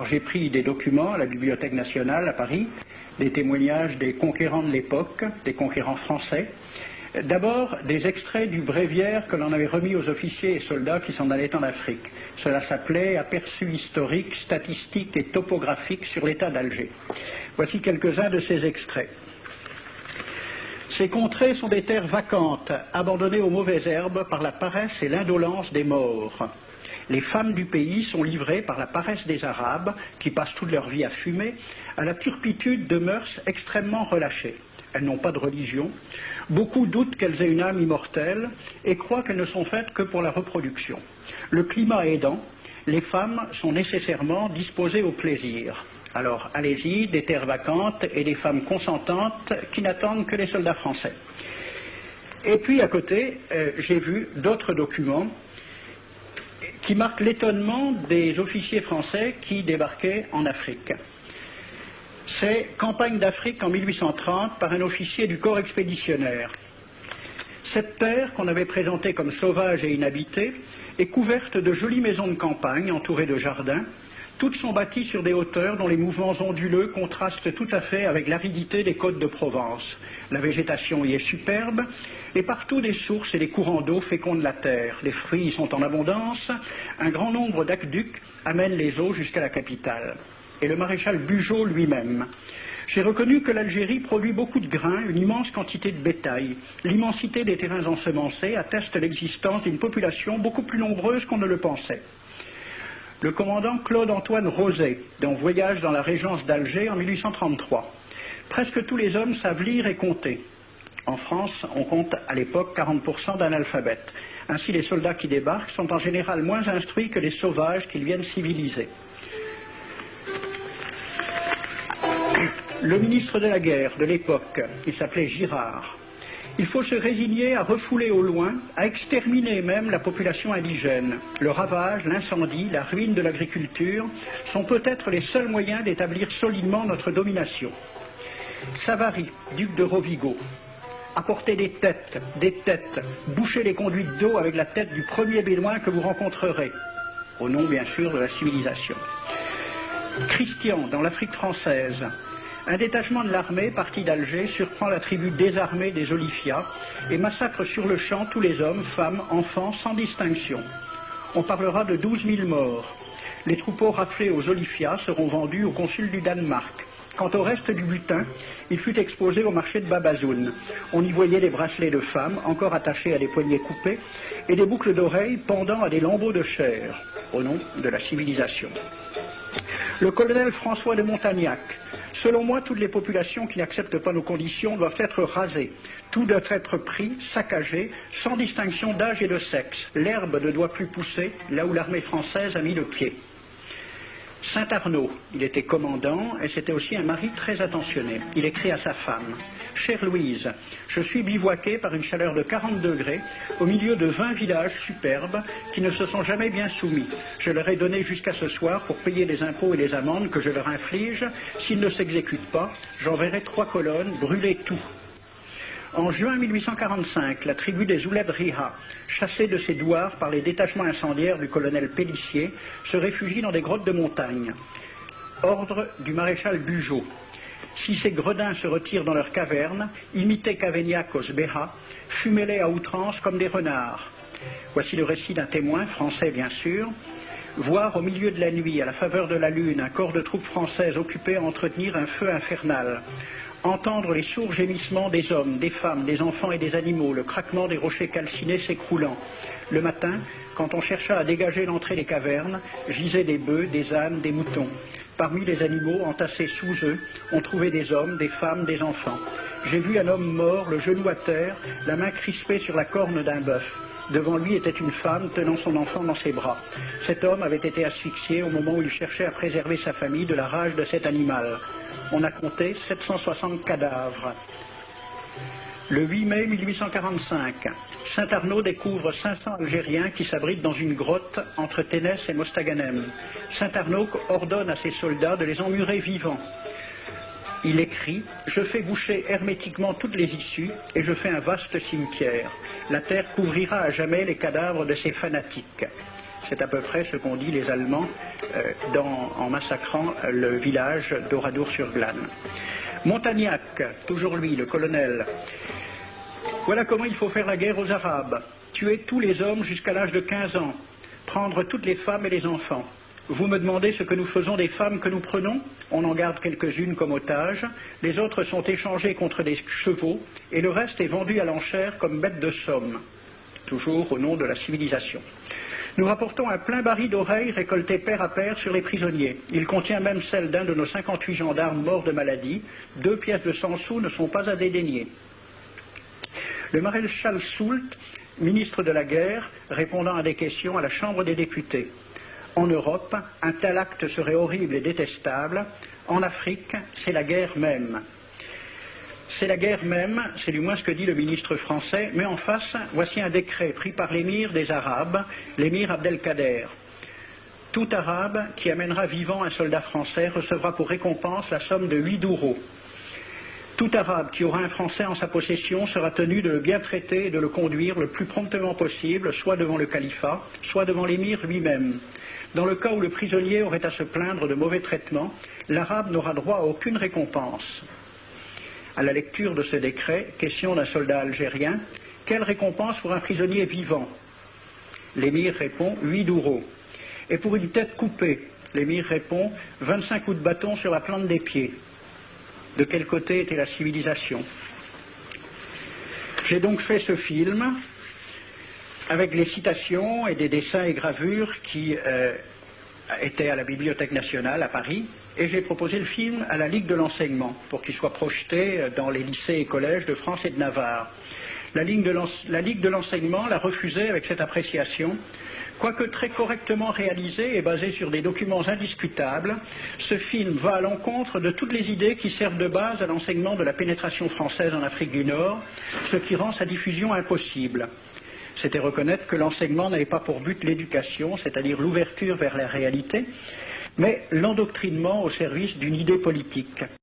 J'ai pris des documents à la Bibliothèque nationale à Paris, des témoignages des conquérants de l'époque, des conquérants français. D'abord, des extraits du bréviaire que l'on avait remis aux officiers et soldats qui s'en allaient en Afrique. Cela s'appelait « Aperçu historique, statistique et topographique sur l'état d'Alger ». Voici quelques-uns de ces extraits. Ces contrées sont des terres vacantes, abandonnées aux mauvaises herbes par la paresse et l'indolence des morts. Les femmes du pays sont livrées par la paresse des Arabes, qui passent toute leur vie à fumer, à la turpitude de mœurs extrêmement relâchées. Elles n'ont pas de religion. Beaucoup doutent qu'elles aient une âme immortelle et croient qu'elles ne sont faites que pour la reproduction. Le climat aidant, les femmes sont nécessairement disposées au plaisir. Alors, allez-y, des terres vacantes et des femmes consentantes qui n'attendent que les soldats français. Et puis, à côté, j'ai vu d'autres documents qui marquent l'étonnement des officiers français qui débarquaient en Afrique. C'est Campagne d'Afrique en 1830 par un officier du corps expéditionnaire. Cette terre, qu'on avait présentée comme sauvage et inhabitée, est couverte de jolies maisons de campagne entourées de jardins. Toutes sont bâties sur des hauteurs dont les mouvements onduleux contrastent tout à fait avec l'aridité des côtes de Provence. La végétation y est superbe, et partout des sources et des courants d'eau fécondent la terre. Les fruits y sont en abondance, un grand nombre d'aqueducs amènent les eaux jusqu'à la capitale. Et le maréchal Bugeaud lui-même. J'ai reconnu que l'Algérie produit beaucoup de grains, une immense quantité de bétail. L'immensité des terrains ensemencés atteste l'existence d'une population beaucoup plus nombreuse qu'on ne le pensait. Le commandant Claude-Antoine Roset, dans Voyage dans la Régence d'Alger en 1833. Presque tous les hommes savent lire et compter. En France, on compte à l'époque 40% d'analphabètes. Ainsi, les soldats qui débarquent sont en général moins instruits que les sauvages qu'ils viennent civiliser. Le ministre de la guerre de l'époque, il s'appelait Girard. Il faut se résigner à refouler au loin, à exterminer même la population indigène. Le ravage, l'incendie, la ruine de l'agriculture sont peut-être les seuls moyens d'établir solidement notre domination. Savary, duc de Rovigo, apportez des têtes, bouchez les conduites d'eau avec la tête du premier bédouin que vous rencontrerez, au nom bien sûr de la civilisation. Christian, dans l'Afrique française, un détachement de l'armée parti d'Alger surprend la tribu désarmée des Olifias et massacre sur le champ tous les hommes, femmes, enfants, sans distinction. On parlera de 12 000 morts. Les troupeaux raflés aux Olifias seront vendus au consul du Danemark. Quant au reste du butin, il fut exposé au marché de Babazoun. On y voyait des bracelets de femmes, encore attachés à des poignets coupés, et des boucles d'oreilles pendant à des lambeaux de chair, au nom de la civilisation. Le colonel François de Montagnac. Selon moi, toutes les populations qui n'acceptent pas nos conditions doivent être rasées. Tout doit être pris, saccagé, sans distinction d'âge et de sexe. L'herbe ne doit plus pousser là où l'armée française a mis le pied. Saint-Arnaud, il était commandant et c'était aussi un mari très attentionné. Il écrit à sa femme « Chère Louise, je suis bivouaqué par une chaleur de 40 degrés au milieu de 20 villages superbes qui ne se sont jamais bien soumis. Je leur ai donné jusqu'à ce soir pour payer les impôts et les amendes que je leur inflige. S'ils ne s'exécutent pas, j'enverrai 3 colonnes brûler tout. » En juin 1845, la tribu des Ouled Riha, chassée de ses douars par les détachements incendiaires du colonel Pélissier, se réfugie dans des grottes de montagne. Ordre du maréchal Bugeaud. Si ces gredins se retirent dans leurs cavernes, imitez Cavaignac Béha, fumez-les à outrance comme des renards. Voici le récit d'un témoin, français bien sûr. Voir au milieu de la nuit, à la faveur de la lune, un corps de troupes françaises occupé à entretenir un feu infernal. Entendre les sourds gémissements des hommes, des femmes, des enfants et des animaux, le craquement des rochers calcinés s'écroulant. Le matin, quand on chercha à dégager l'entrée des cavernes, gisaient des bœufs, des ânes, des moutons. Parmi les animaux, entassés sous eux, on trouvait des hommes, des femmes, des enfants. J'ai vu un homme mort, le genou à terre, la main crispée sur la corne d'un bœuf. Devant lui était une femme tenant son enfant dans ses bras. Cet homme avait été asphyxié au moment où il cherchait à préserver sa famille de la rage de cet animal. On a compté 760 cadavres. Le 8 mai 1845, Saint-Arnaud découvre 500 Algériens qui s'abritent dans une grotte entre Ténès et Mostaganem. Saint-Arnaud ordonne à ses soldats de les emmurer vivants. Il écrit « Je fais boucher hermétiquement toutes les issues et je fais un vaste cimetière. La terre couvrira à jamais les cadavres de ces fanatiques. » C'est à peu près ce qu'ont dit les Allemands en massacrant le village d'Oradour-sur-Glane. Montagnac, toujours lui, le colonel. Voilà comment il faut faire la guerre aux Arabes. Tuer tous les hommes jusqu'à l'âge de 15 ans. Prendre toutes les femmes et les enfants. Vous me demandez ce que nous faisons des femmes que nous prenons? On en garde quelques-unes comme otages, les autres sont échangées contre des chevaux, et le reste est vendu à l'enchère comme bête de somme, toujours au nom de la civilisation. Nous rapportons un plein baril d'oreilles récoltées paire à paire sur les prisonniers. Il contient même celle d'un de nos 58 gendarmes morts de maladie. 2 pièces de 100 sous ne sont pas à dédaigner. Le maréchal Soult, ministre de la guerre, répondant à des questions à la Chambre des députés. En Europe, un tel acte serait horrible et détestable. En Afrique, c'est la guerre même. C'est la guerre même, c'est du moins ce que dit le ministre français, mais en face, voici un décret pris par l'émir des Arabes, l'émir Abdelkader. Tout Arabe qui amènera vivant un soldat français recevra pour récompense la somme de 8 douros. Tout Arabe qui aura un Français en sa possession sera tenu de le bien traiter et de le conduire le plus promptement possible, soit devant le califat, soit devant l'émir lui-même. Dans le cas où le prisonnier aurait à se plaindre de mauvais traitements, l'Arabe n'aura droit à aucune récompense. À la lecture de ce décret, question d'un soldat algérien, quelle récompense pour un prisonnier vivant? L'émir répond 8 douros. Et pour une tête coupée, l'émir répond 25 coups de bâton sur la plante des pieds. De quel côté était la civilisation? J'ai donc fait ce film avec les citations et des dessins et gravures qui étaient à la Bibliothèque nationale à Paris, et j'ai proposé le film à la Ligue de l'enseignement pour qu'il soit projeté dans les lycées et collèges de France et de Navarre. La Ligue de l'enseignement l'a refusé avec cette appréciation. Quoique très correctement réalisé et basé sur des documents indiscutables, ce film va à l'encontre de toutes les idées qui servent de base à l'enseignement de la pénétration française en Afrique du Nord, ce qui rend sa diffusion impossible. C'était reconnaître que l'enseignement n'avait pas pour but l'éducation, c'est-à-dire l'ouverture vers la réalité, mais l'endoctrinement au service d'une idée politique.